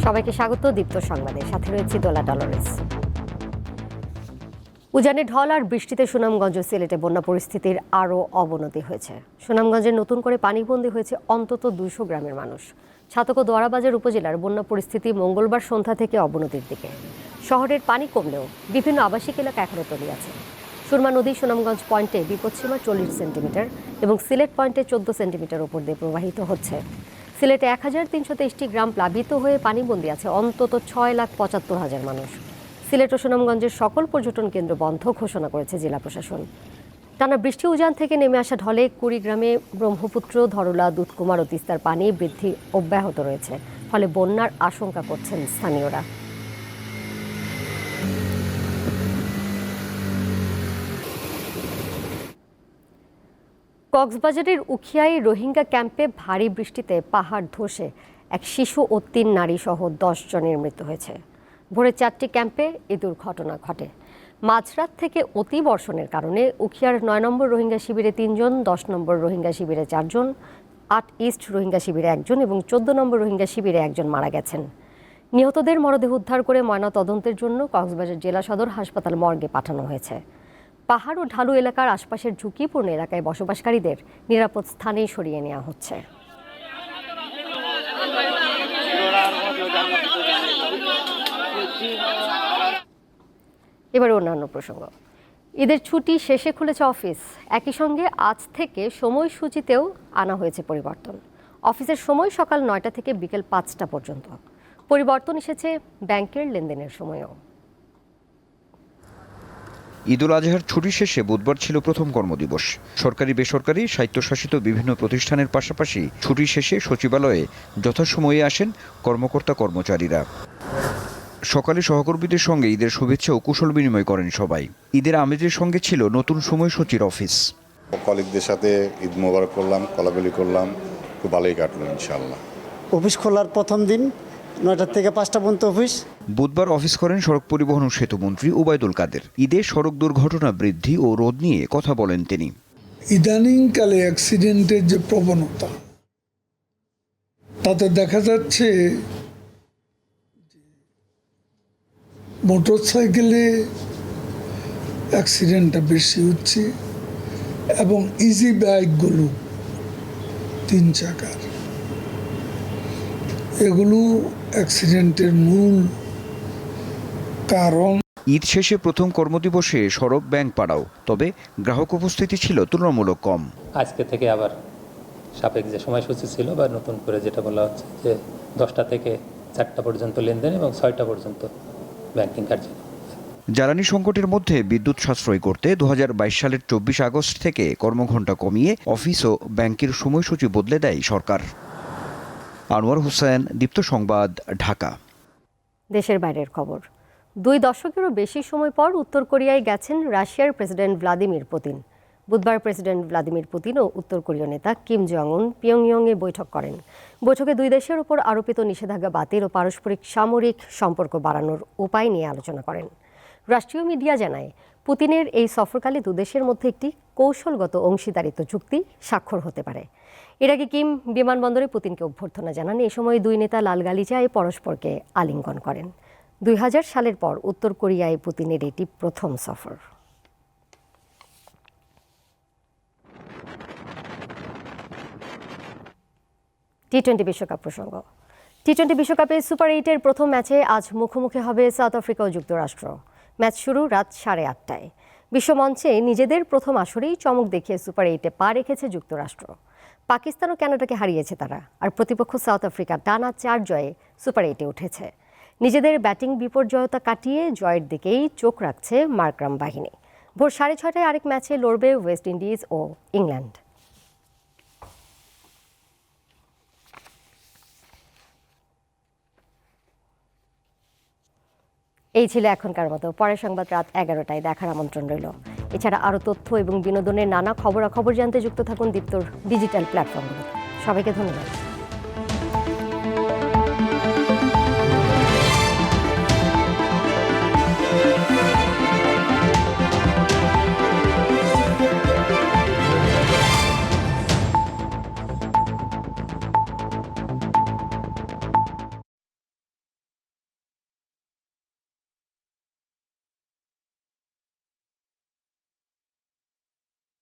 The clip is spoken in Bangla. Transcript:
সবাইকে স্বাগত দীপ্ত সংবাদে, সাথে রয়েছে দোলা ডলরেস। উজানে ঢল আর বৃষ্টিতে সুনামগঞ্জ ও সিলেটে বন্যা পরিস্থিতির আরও অবনতি হয়েছে। সুনামগঞ্জে নতুন করে পানিবন্দী হয়েছে অন্তত 200 গ্রামের মানুষ। ছাতক ও দোয়ারাবাজার উপজেলার বন্যা পরিস্থিতি মঙ্গলবার সন্ধ্যা থেকে অবনতির দিকে। শহরের পানি কমলেও বিভিন্ন আবাসিক এলাকা এখনও তলিয়ে আছে। সুরমা নদী সুনামগঞ্জ পয়েন্টে বিপদসীমা 40 সেন্টিমিটার এবং সিলেট পয়েন্টে 14 সেন্টিমিটার ওপর দিয়ে প্রবাহিত হচ্ছে। সিলেটে 1323টি গ্রাম প্লাবিত হয়ে পানিবন্দী আছে অন্তত 6,75,000 মানুষ। সিলেট ও সুনামগঞ্জের সকল পর্যটন কেন্দ্র বন্ধ ঘোষণা করেছে জেলা প্রশাসন। টানা বৃষ্টি উজান থেকে নেমে আসা ঢলে কুড়িগ্রামে ব্রহ্মপুত্র, ধরলা, দুধকুমার ও তিস্তার পানি বৃদ্ধি অব্যাহত রয়েছে, ফলে বন্যার আশঙ্কা করছেন স্থানীয়রা। কক্সবাজারের উখিয়ায় রোহিঙ্গা ক্যাম্পে ভারী বৃষ্টিতে পাহাড় ধসে এক শিশু ও 3 নারী সহ 10 জনের মৃত্যু হয়েছে। ভোরে 4টি ক্যাম্পে এই দুর্ঘটনা ঘটে। মাঝরাত থেকে অতি বর্ষণের কারণে উখিয়ার 9 নম্বর রোহিঙ্গা শিবিরে 3 জন, 10 নম্বর রোহিঙ্গা শিবিরে 4 জন, 8 ইস্ট রোহিঙ্গা শিবিরে 1 জন এবং 14 নম্বর রোহিঙ্গা শিবিরে 1 জন মারা গেছেন। নিহতদের মরদেহ উদ্ধার করে ময়নাতদন্তের জন্য কক্সবাজার জেলা সদর হাসপাতাল মর্গে পাঠানো হয়েছে। পাহাড় ও ঢালু এলাকার আশপাশের ঝুঁকিপূর্ণ এলাকায় বসবাসকারীদের নিরাপদ স্থানে সরিয়ে নেওয়া হচ্ছে। এবার অন্যান্য প্রসঙ্গ। ঈদের ছুটি শেষে খুলেছে অফিস। একই সঙ্গে আজ থেকে সময়সূচিতেও আনা হয়েছে পরিবর্তন। অফিসের সময় সকাল 9টা থেকে বিকেল 5টা পর্যন্ত। পরিবর্তন এসেছে ব্যাংকের লেনদেনের সময়ও। ঈদুল আজহার ছুটি শেষে বুধবার ছিল প্রথম কর্মদিবস। সরকারি বেসরকারি স্বায়ত্তশাসিত বিভিন্ন প্রতিষ্ঠানের পাশাপাশি ছুটি শেষে সচিবালয়ে যথাসময়ে আসেন কর্মকর্তা কর্মচারীরা। সকালে সহকর্মীদের সঙ্গে ঈদের শুভেচ্ছা ও কুশল বিনিময় করেন সবাই। ঈদের আমেজের সঙ্গে ছিল নতুন সময়সূচির অফিস। কলিগদের সাথে ঈদ মোবারক করলাম, কলাবলি করলাম, খুব ভালোই কাটলো ইনশাআল্লাহ। অফিস খোলার প্রথম দিন 9টা থেকে 5টা পর্যন্ত অফিস। বুধবার অফিস করেন সড়ক পরিবহন ও সেতুমন্ত্রী ওবায়দুল কাদের। ঈদে সড়ক দুর্ঘটনা বৃদ্ধি ও রোধ নিয়ে কথা বলেন তিনি। ইদানিংকালে অ্যাক্সিডেন্টের যে প্রবণতা, তাতে দেখা যাচ্ছে মোটর সাইকেলে অ্যাক্সিডেন্টটা বেশি হচ্ছে এবং ইজি বাইকগুলো 3 চাকার, এগুলো অ্যাক্সিডেন্টের মূল কারণ। ঈদ শেষে প্রথম কর্মদিবসে সড়ক ব্যাংক পাড়াও, তবে গ্রাহক উপস্থিতি ছিল তুলনামূলক কম। আজকে থেকে আবার সাপেক্ষ যে সময়সূচি ছিল বা নতুন করে যেটা বলা হচ্ছে যে 10টা থেকে 4টা পর্যন্ত লেনদেন এবং 6টা পর্যন্ত ব্যাংকিং কার্যক্রম। জ্বালানি সংকটের মধ্যে বিদ্যুৎ সাশ্রয় করতে 2022 সালের 24 আগস্ট থেকে কর্মঘণ্টা কমিয়ে অফিস ও ব্যাংকের সময়সূচি বদলে দেয় সরকার। আনোয়ার হোসেন, দীপ্ত সংবাদ, ঢাকা। দেশের বাইরের খবর। 2 দশকেরও বেশি সময় পর উত্তর কোরিয়ায় গেছেন রাশিয়ার প্রেসিডেন্ট ভ্লাদিমির পুতিন। বুধবার প্রেসিডেন্ট ভ্লাদিমির পুতিন ও উত্তর কোরীয় নেতা কিম জং উন পিয়ংইয়ংয়ে বৈঠক করেন। বৈঠকে 2 দেশের উপর আরোপিত নিষেধাজ্ঞা বাতিল ও পারস্পরিক সামরিক সম্পর্ক বাড়ানোর উপায় নিয়ে আলোচনা করেন। রাষ্ট্রীয় মিডিয়া জানায়, পুতিনের এই সফরকালে 2 দেশের মধ্যে একটি কৌশলগত অংশীদারিত্ব চুক্তি স্বাক্ষর হতে পারে। এর আগে কিম বিমানবন্দরে পুতিনকে অভ্যর্থনা জানান। এই সময় 2 নেতা লাল গালিচায় পরস্পরকে আলিঙ্গন করেন। 2000 সালের পর উত্তর কোরিয়ায় পুতিনের এটি প্রথম সফর। টি-20 বিশ্বকাপ প্রসঙ্গ। টি-20 বিশ্বকাপে সুপার 8-এর প্রথম ম্যাচে আজ মুখোমুখি হবে সাউথ আফ্রিকা ও যুক্তরাষ্ট্র। ম্যাচ শুরু রাত 8:30টায়। বিশ্বমঞ্চে নিজেদের প্রথম আসরেই চমক দেখিয়ে সুপার 8-এ পা রেখেছে যুক্তরাষ্ট্র। পাকিস্তান ও কানাডাকে হারিয়েছে তারা, আর প্রতিপক্ষ সাউথ আফ্রিকা টানা 4 জয়ে সুপার 8-এ উঠেছে। নিজেদের ব্যাটিং বিপর্যয়তা কাটিয়ে জয়ের দিকেই চোখ রাখছে মার্করাম বাহিনী। ভোর 6:30টায় আরেক ম্যাচে লড়বে ওয়েস্ট ইন্ডিজ ও ইংল্যান্ড। এই ছিল এখনকার মতো। পরের সংবাদ রাত 11টায় দেখার আমন্ত্রণ রইল। এছাড়া আরও তথ্য এবং বিনোদনের নানা খবরাখবর জানতে যুক্ত থাকুন দীপ্তর ডিজিটাল প্ল্যাটফর্মগুলোতে। সবাইকে ধন্যবাদ।